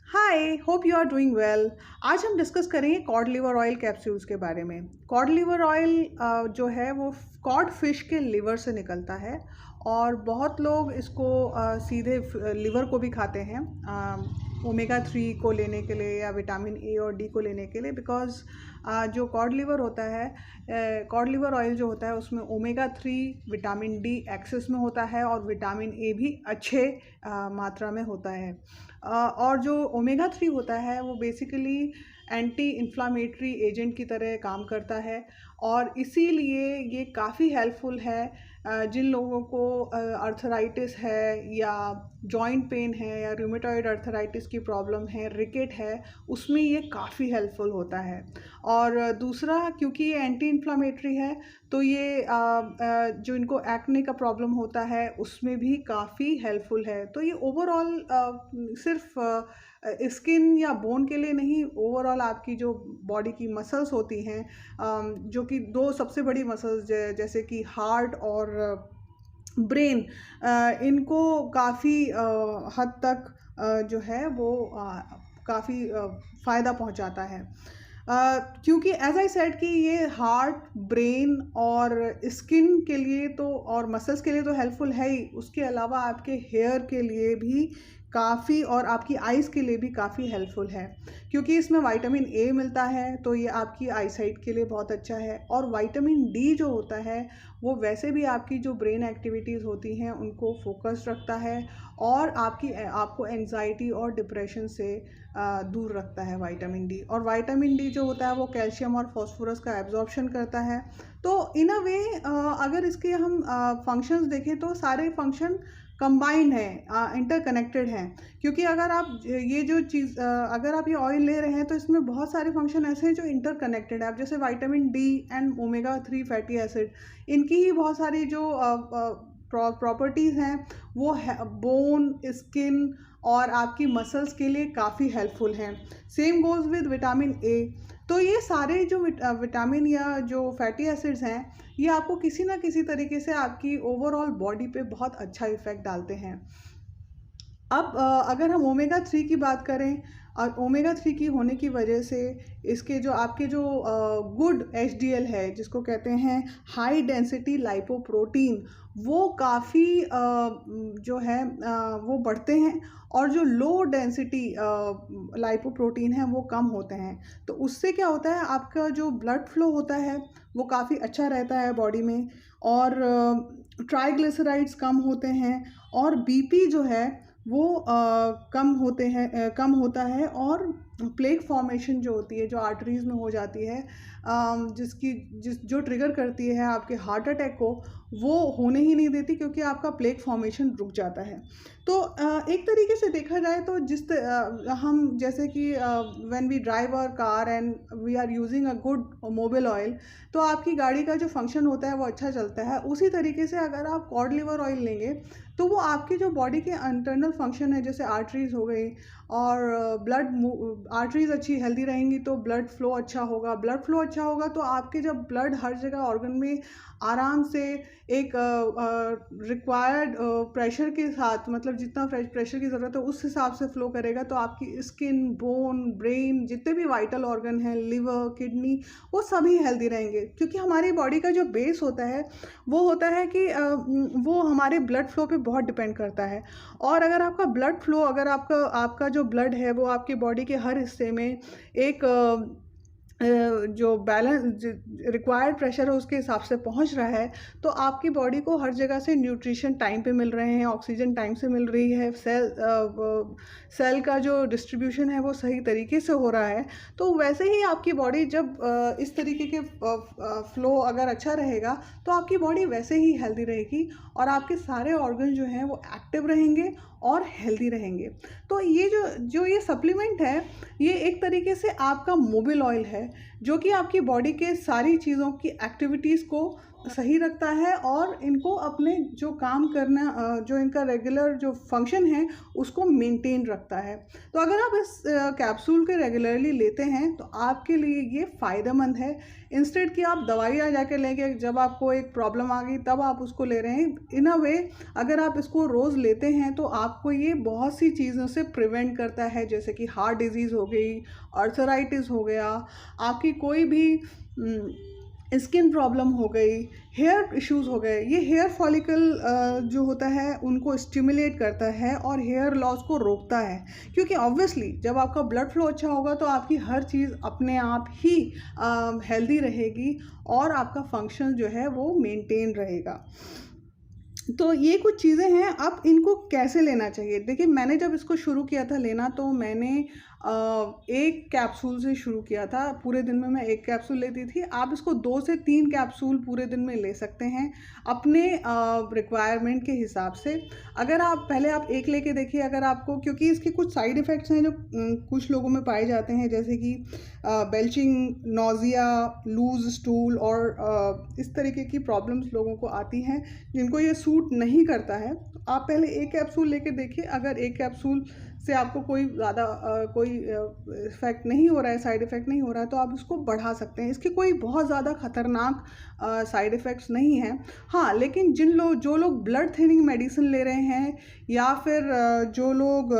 Hi, hope you are doing well. आज हम discuss करेंगे कॉड लिवर ऑयल कैप्सूल्स के बारे में। कॉड लिवर ऑयल जो है वो कॉड फिश के लिवर से निकलता है और बहुत लोग इसको सीधे लिवर को भी खाते हैं ओमेगा 3 को लेने के लिए या विटामिन ए और डी को लेने के लिए, बिकॉज जो कॉड लिवर होता है, कॉड लिवर ऑयल जो होता है उसमें ओमेगा 3 विटामिन डी एक्सेस में होता है और विटामिन ए भी अच्छे मात्रा में होता है। और जो ओमेगा 3 होता है वो बेसिकली एंटी इन्फ्लामेटरी एजेंट की तरह काम करता है और इसीलिए ये काफ़ी हेल्पफुल है जिन लोगों को अर्थराइटिस है या जॉइंट पेन है या रूमेटॉइड अर्थराइटिस की प्रॉब्लम है, रिकेट है, उसमें ये काफ़ी हेल्पफुल होता है। और दूसरा, क्योंकि ये एंटी इन्फ्लामेटरी है तो ये जो इनको एक्ने का प्रॉब्लम होता है उसमें भी काफ़ी हेल्पफुल है। तो ये ओवरऑल सिर्फ स्किन या बोन के लिए नहीं, ओवरऑल आपकी जो बॉडी की मसल्स होती हैं, जो कि दो सबसे बड़ी मसल्स जैसे कि हार्ट और ब्रेन, इनको काफ़ी हद तक जो है वो काफ़ी फ़ायदा पहुंचाता है। क्योंकि एज आई सेड कि ये हार्ट, ब्रेन और स्किन के लिए तो और मसल्स के लिए तो हेल्पफुल है ही, उसके अलावा आपके हेयर के लिए भी काफ़ी और आपकी आइज़ के लिए भी काफ़ी हेल्पफुल है, क्योंकि इसमें विटामिन ए मिलता है तो ये आपकी आईसाइट के लिए बहुत अच्छा है। और विटामिन डी जो होता है वो वैसे भी आपकी जो ब्रेन एक्टिविटीज़ होती हैं उनको फोकस रखता है और आपको एंजाइटी और डिप्रेशन से दूर रखता है विटामिन डी। और विटामिन डी जो होता है वो कैल्शियम और फास्फोरस का एब्जॉर्प्शन करता है। तो इन अ वे अगर इसके हम फंक्शंस देखें तो सारे फंक्शन कंबाइंड है, इंटरकनेक्टेड हैं। क्योंकि अगर आप ये जो चीज़ अगर आप ये ऑयल ले रहे हैं तो इसमें बहुत सारे फंक्शन ऐसे हैं जो इंटरकनेक्टेड है। अब जैसे vitamin D and omega 3 fatty acid, इनकी ही बहुत सारी जो प्रॉपर्टीज़ हैं वो बोन, स्किन और आपकी मसल्स के लिए काफ़ी हेल्पफुल हैं। Same goes with vitamin A. तो ये सारे जो विटामिन या जो फैटी एसिड्स हैं ये आपको किसी ना किसी तरीके से आपकी ओवरऑल बॉडी पे बहुत अच्छा इफ़ेक्ट डालते हैं। अब अगर हम ओमेगा 3 की बात करें, ओमेगा 3 की होने की वजह से इसके जो आपके जो गुड एचडीएल है जिसको कहते हैं हाई डेंसिटी लाइपोप्रोटीन, वो काफ़ी जो है वो बढ़ते हैं और जो लो डेंसिटी लाइपोप्रोटीन है वो कम होते हैं। तो उससे क्या होता है, आपका जो ब्लड फ्लो होता है वो काफ़ी अच्छा रहता है बॉडी में और ट्राइग्लिसराइड्स कम होते हैं और बीपी जो है वो कम होता है और प्लेक फॉर्मेशन जो होती है जो आर्टरीज़ में हो जाती है, जो ट्रिगर करती है आपके हार्ट अटैक को, वो होने ही नहीं देती क्योंकि आपका प्लेक फॉर्मेशन रुक जाता है। तो एक तरीके से देखा जाए तो हम जैसे कि when we drive our car and we are using a good Mobil oil, तो आपकी गाड़ी का जो फंक्शन होता है वो अच्छा चलता है। उसी तरीके से अगर आप कॉड लिवर ऑयल लेंगे तो वो आपकी जो बॉडी के इंटरनल फंक्शन है, जैसे आर्टरीज़ हो गई और आर्टरीज़ अच्छी हेल्दी रहेंगी तो ब्लड फ्लो अच्छा होगा। ब्लड फ्लो अच्छा होगा तो आपके जब ब्लड हर जगह ऑर्गन में आराम से एक रिक्वायर्ड प्रेशर के साथ, मतलब जितना प्रेशर की ज़रूरत है उस हिसाब से फ्लो करेगा, तो आपकी स्किन, बोन, ब्रेन, जितने भी वाइटल ऑर्गन हैं, लिवर, किडनी, वो सभी हेल्दी रहेंगे। क्योंकि हमारी बॉडी का जो बेस होता है वो होता है कि वो हमारे ब्लड फ्लो पे बहुत डिपेंड करता है। और अगर आपका ब्लड फ्लो, अगर आपका जो ब्लड है वो आपकी बॉडी के हर हिस्से में एक जो बैलेंस रिक्वायर्ड प्रेशर है उसके हिसाब से पहुंच रहा है, तो आपकी बॉडी को हर जगह से न्यूट्रिशन टाइम पे मिल रहे हैं, ऑक्सीजन टाइम से मिल रही है, सेल का जो डिस्ट्रीब्यूशन है वो सही तरीके से हो रहा है। तो वैसे ही आपकी बॉडी जब इस तरीके के फ्लो अगर अच्छा रहेगा तो आपकी बॉडी वैसे ही हेल्दी रहेगी और आपके सारे ऑर्गन जो हैं वो एक्टिव रहेंगे और हेल्दी रहेंगे। तो ये जो ये सप्लीमेंट है ये एक तरीके से आपका मोबिल ऑयल है जो कि आपकी बॉडी के सारी चीज़ों की एक्टिविटीज़ को सही रखता है और इनको अपने जो काम करना जो इनका रेगुलर जो फंक्शन है उसको मेंटेन रखता है। तो अगर आप इस कैप्सूल के रेगुलरली लेते हैं तो आपके लिए ये फ़ायदेमंद है। इंस्टेड कि आप दवाइयाँ जाके लेंगे, जब आपको एक प्रॉब्लम आ गई तब आप उसको ले रहे हैं, इन अ वे अगर आप इसको रोज़ लेते हैं तो आपको ये बहुत सी चीज़ों से प्रिवेंट करता है, जैसे कि हार्ट डिजीज़ हो गई, आर्थराइटिस हो गया, आपकी कोई भी स्किन प्रॉब्लम हो गई, हेयर इश्यूज़ हो गए। ये हेयर फॉलिकल जो होता है उनको स्टिमुलेट करता है और हेयर लॉस को रोकता है, क्योंकि ऑब्वियसली जब आपका ब्लड फ्लो अच्छा होगा तो आपकी हर चीज़ अपने आप ही हेल्दी रहेगी और आपका फंक्शन जो है वो मेंटेन रहेगा। तो ये कुछ चीज़ें हैं, अब इनको कैसे लेना चाहिए। देखिए, मैंने जब इसको शुरू किया था लेना तो मैंने एक कैप्सूल से शुरू किया था। पूरे दिन में मैं एक कैप्सूल लेती थी। आप इसको 2 से 3 कैप्सूल पूरे दिन में ले सकते हैं अपने रिक्वायरमेंट के हिसाब से। अगर आप पहले आप एक लेके देखिए, अगर आपको, क्योंकि इसके कुछ साइड इफ़ेक्ट्स हैं जो कुछ लोगों में पाए जाते हैं, जैसे कि बेल्चिंग, नोज़िया, लूज़ स्टूल और इस तरीके की प्रॉब्लम्स लोगों को आती हैं जिनको ये सूट नहीं करता है। तो आप पहले एक कैप्सूल लेके देखिए। अगर एक कैप्सूल से आपको कोई ज़्यादा कोई इफ़ेक्ट नहीं हो रहा है, साइड इफ़ेक्ट नहीं हो रहा है, तो आप इसको बढ़ा सकते हैं। इसके कोई बहुत ज़्यादा ख़तरनाक साइड इफ़ेक्ट्स नहीं हैं। हाँ, लेकिन जो लोग ब्लड थिनिंग मेडिसिन ले रहे हैं या फिर जो लोग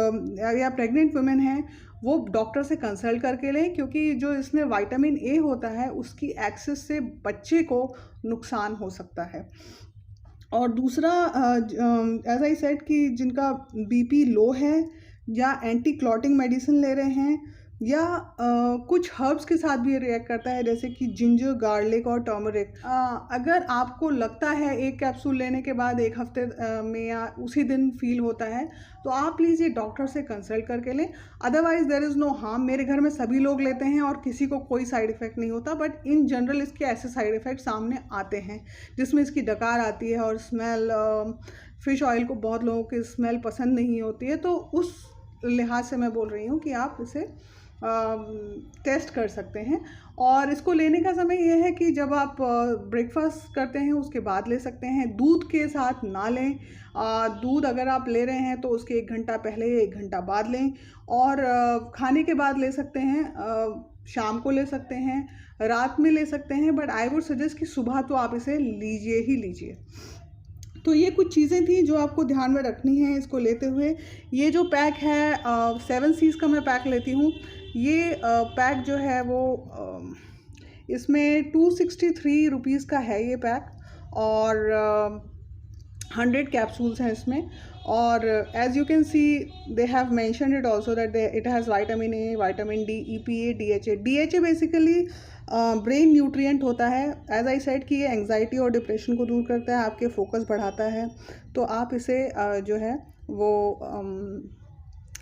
या प्रेग्नेंट वुमेन हैं, वो डॉक्टर से कंसल्ट करके लें, क्योंकि जो इसमें विटामिन ए होता है उसकी एक्सेस से बच्चे को नुकसान हो सकता है। और दूसरा, एज आई सेड कि जिनका बीपी लो है या एंटी क्लॉटिंग मेडिसिन ले रहे हैं या कुछ हर्ब्स के साथ भी ये रिएक्ट करता है, जैसे कि जिंजर, गार्लिक और टर्मरिक। अगर आपको लगता है एक कैप्सूल लेने के बाद 1 हफ्ते में या उसी दिन फील होता है, तो आप प्लीज़ ये डॉक्टर से कंसल्ट करके लें। Otherwise there is no harm. मेरे घर में सभी लोग लेते हैं और किसी को कोई साइड इफ़ेक्ट नहीं होता, बट इन जनरल इसके ऐसे साइड इफ़ेक्ट सामने आते हैं जिसमें इसकी डकार आती है और स्मेल, फ़िश ऑयल को बहुत लोगों की स्मेल पसंद नहीं होती है। तो उस लिहाज से मैं बोल रही हूँ कि आप इसे टेस्ट कर सकते हैं। और इसको लेने का समय ये है कि जब आप ब्रेकफास्ट करते हैं उसके बाद ले सकते हैं। दूध के साथ ना लें। दूध अगर आप ले रहे हैं तो उसके 1 घंटा पहले या 1 घंटा बाद लें। और खाने के बाद ले सकते हैं, शाम को ले सकते हैं, रात में ले सकते हैं, बट आई वुड सजेस्ट कि सुबह तो आप इसे लीजिए ही लीजिए। तो ये कुछ चीज़ें थी जो आपको ध्यान में रखनी है इसको लेते हुए। ये जो पैक है 7 सीज़ का मैं पैक लेती हूँ। ये पैक जो है वो इसमें 263 रुपीज़ का है ये पैक, और 100 कैप्सूल्स हैं इसमें। और as you can see they have mentioned it also that it has vitamin A, vitamin D, EPA, DHA। DHA basically brain nutrient होता है। एज आई सेड कि ये एंग्जाइटी और डिप्रेशन को दूर करता है, आपके फोकस बढ़ाता है। तो आप इसे जो है वो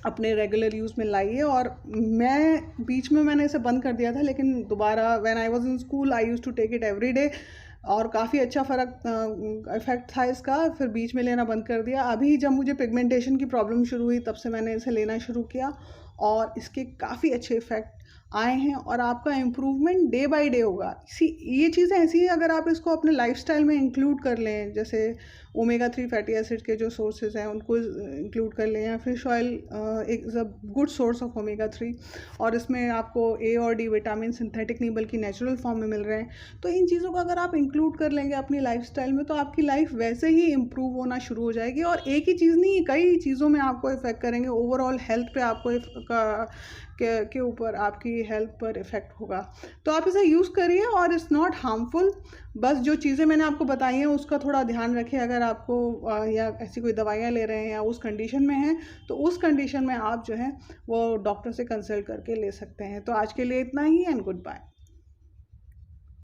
अपने रेगुलर यूज़ में लाइए। और मैं बीच में मैंने इसे बंद कर दिया था, लेकिन दोबारा when I was in school I used to take it every day और काफ़ी अच्छा फ़र्क इफ़ेक्ट था इसका। फिर बीच में लेना बंद कर दिया। अभी जब मुझे पिगमेंटेशन की प्रॉब्लम शुरू हुई तब से मैंने इसे लेना शुरू किया और इसके काफ़ी अच्छे इफ़ेक्ट आए हैं और आपका इम्प्रूवमेंट डे बाय डे होगा। ये चीज़ें ऐसी हैं, अगर आप इसको अपने लाइफस्टाइल में इंक्लूड कर लें, जैसे ओमेगा 3 फैटी एसिड के जो सोर्सेज हैं उनको इंक्लूड कर लें, या फिश ऑयल एक is a good source of omega 3 और इसमें आपको ए और डी विटामिन सिंथेटिक नहीं बल्कि नेचुरल फॉर्म में मिल रहे हैं। तो इन चीज़ों को अगर आप इंक्लूड कर लेंगे अपनी लाइफस्टाइल में तो आपकी लाइफ वैसे ही इम्प्रूव होना शुरू हो जाएगी। और एक ही चीज़ नहीं, कई चीज़ों में आपको इफ़ेक्ट करेंगे। ओवरऑल हेल्थ पे आपको के ऊपर आपकी हेल्थ पर इफ़ेक्ट होगा। तो आप इसे यूज़ करिए और इट्स नॉट हार्मफुल। बस जो चीज़ें मैंने आपको बताई हैं उसका थोड़ा ध्यान रखें। अगर आपको या ऐसी कोई दवाइयाँ ले रहे हैं या उस कंडीशन में हैं तो उस कंडीशन में आप जो है वो डॉक्टर से कंसल्ट करके ले सकते हैं। तो आज के लिए इतना ही, एंड गुड बाय।